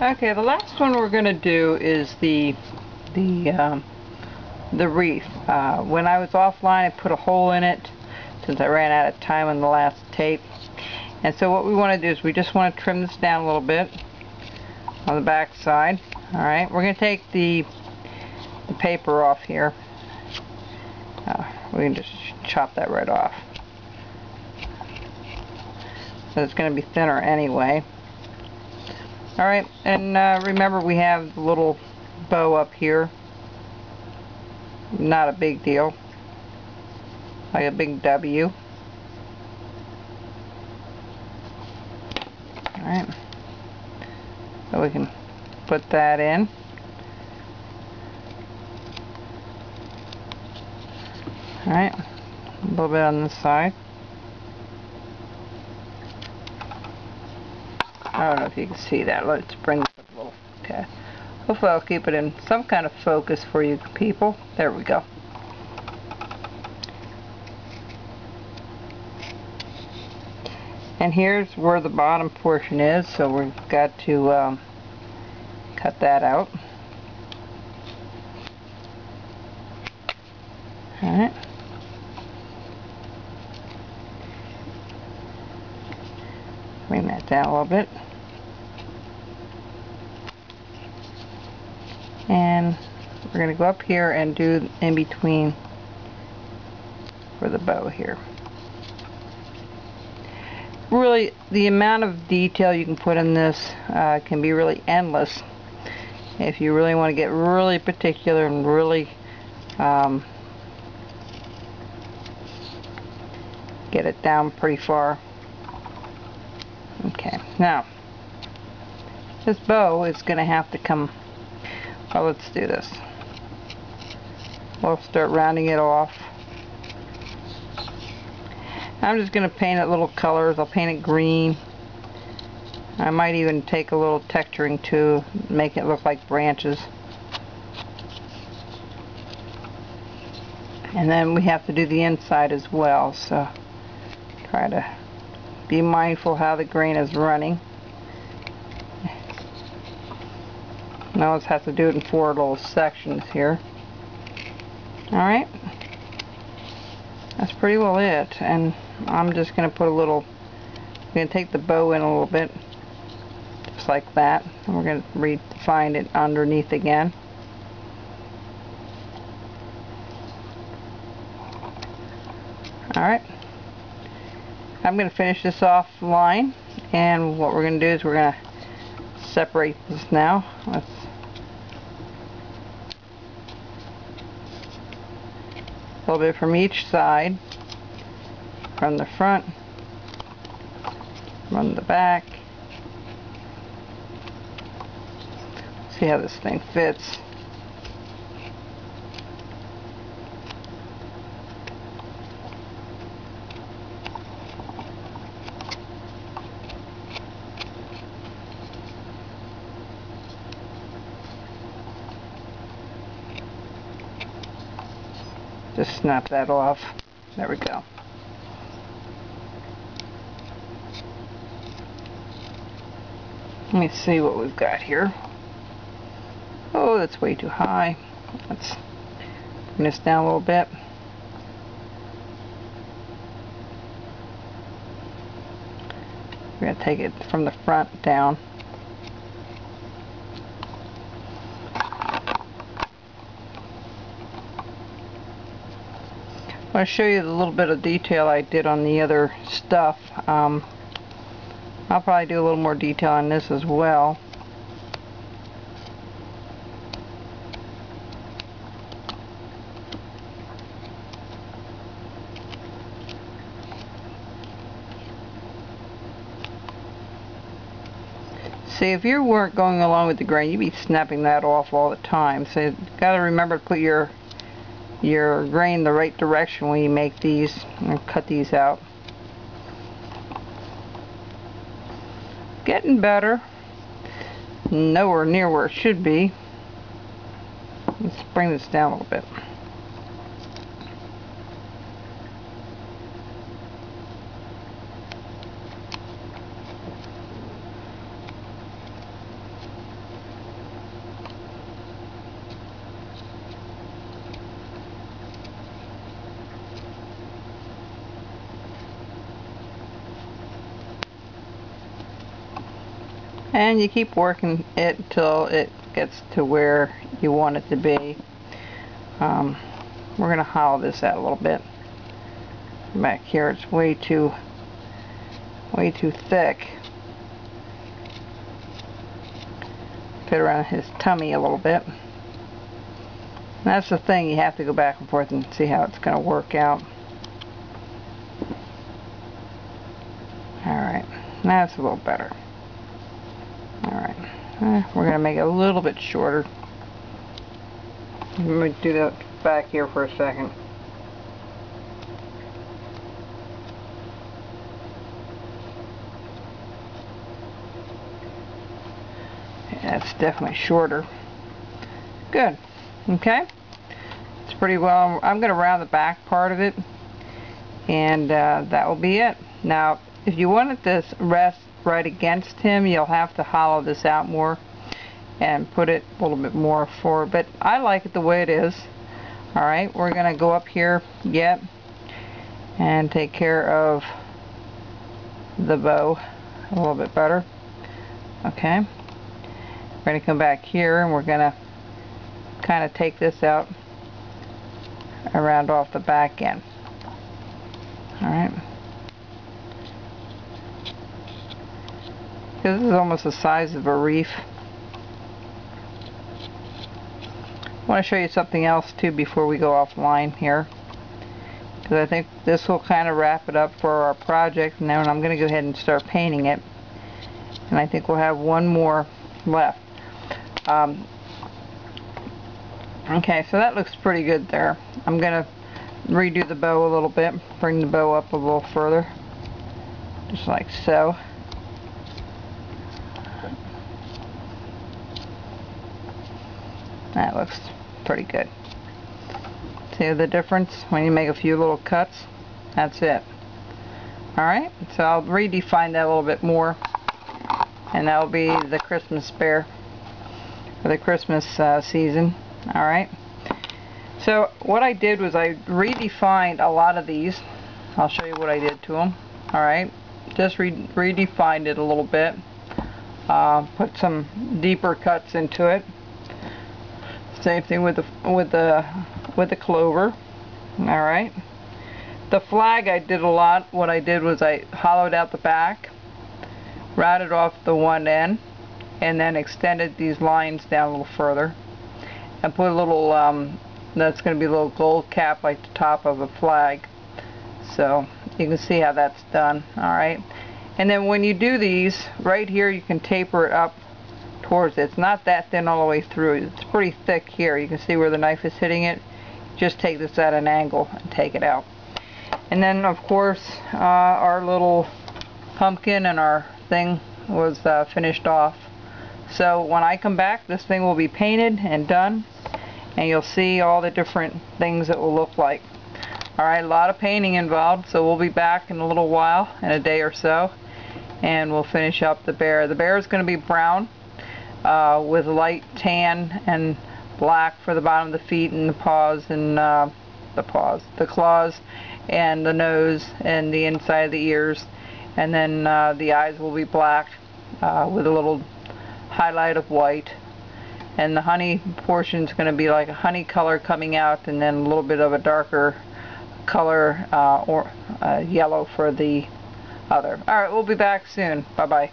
Okay, the last one we're going to do is the wreath. When I was offline, I put a hole in it since I ran out of time on the last tape. And so what we want to do is we just want to trim this down a little bit on the back side. Alright, we're going to take the paper off here. We can just chop that right off. So it's going to be thinner anyway. Alright, and remember we have the little bow up here. Not a big deal. Like a big W. Alright. So we can put that in. Alright. A little bit on this side. I don't know if you can see that. Let's bring this up a little. Okay. Hopefully I'll keep it in some kind of focus for you people. There we go. And here's where the bottom portion is, so we've got to cut that out. Alright. Bring that down a little bit. And we're going to go up here and do in between for the bow here. Really, the amount of detail you can put in this can be really endless if you really want to get really particular and really get it down pretty far. Okay, now this bow is going to have to come. Well, let's do this. We'll start rounding it off. I'm just going to paint it little colors. I'll paint it green. I might even take a little texturing to make it look like branches. And then we have to do the inside as well, so try to be mindful how the grain is running. Now let's have to do it in 4 little sections here. Alright. That's pretty well it. And I'm just going to put a little, I'm going to take the bow in a little bit. Just like that. And we're going to refine it underneath again. Alright. I'm going to finish this off line. And what we're going to do is we're going to separate this now. Let's a little bit from each side, from the front, from the back. See how this thing fits. Just snap that off. There we go. Let me see what we've got here. Oh, that's way too high. Let's bring this down a little bit. We're going to take it from the front down. I want to show you the little bit of detail I did on the other stuff. I'll probably do a little more detail on this as well. See, if you weren't going along with the grain, you'd be snapping that off all the time. So you've got to remember to put your grain the right direction when you make these and cut these out. Getting better. Nowhere near where it should be. Let's bring this down a little bit. and you keep working it till it gets to where you want it to be. We're going to hollow this out a little bit. Back here it's way too thick. Fit around his tummy a little bit. And that's the thing, you have to go back and forth and see how it's going to work out. Alright, that's a little better. Alright, we're going to make it a little bit shorter. Let me do that back here for a second. That's definitely shorter. Good. Okay. It's pretty well. I'm going to round the back part of it, and that will be it. Now, if you wanted this rest right against him, you'll have to hollow this out more and put it a little bit more forward. But I like it the way it is. Alright, we're going to go up here yet and take care of the bow a little bit better. Okay. We're going to come back here and we're going to kind of take this out around off the back end. Alright. This is almost the size of a reef. I want to show you something else too before we go offline here, because I think this will kind of wrap it up for our project. Now I'm going to go ahead and start painting it, and I think we'll have one more left. Okay, so that looks pretty good there. I'm going to redo the bow a little bit, bring the bow up a little further, just like so. That looks pretty good. See the difference when you make a few little cuts? That's it. Alright, so I'll redefine that a little bit more, and that'll be the Christmas bear for the Christmas season. Alright, so what I did was I redefined a lot of these. I'll show you what I did to them. Alright, just redefined it a little bit, put some deeper cuts into it. Same thing with the clover. Alright. The flag I did a lot. What I did was I hollowed out the back, rounded off the one end, and then extended these lines down a little further. And put a little, that's going to be a little gold cap like the top of a flag. So you can see how that's done. Alright. And then when you do these, right here you can taper it up towards it. It's not that thin all the way through. It's pretty thick here. You can see where the knife is hitting it. Just take this at an angle and take it out. And then of course our little pumpkin and our thing was finished off. So when I come back, this thing will be painted and done, and you'll see all the different things it will look like. Alright, a lot of painting involved, so we'll be back in a little while, in a day or so, and we'll finish up the bear. The bear is going to be brown, with light tan and black for the bottom of the feet and the paws and the claws and the nose and the inside of the ears, and then the eyes will be black with a little highlight of white, and the honey portion is going to be like a honey color coming out, and then a little bit of a darker color or yellow for the other. Alright, we'll be back soon. Bye bye.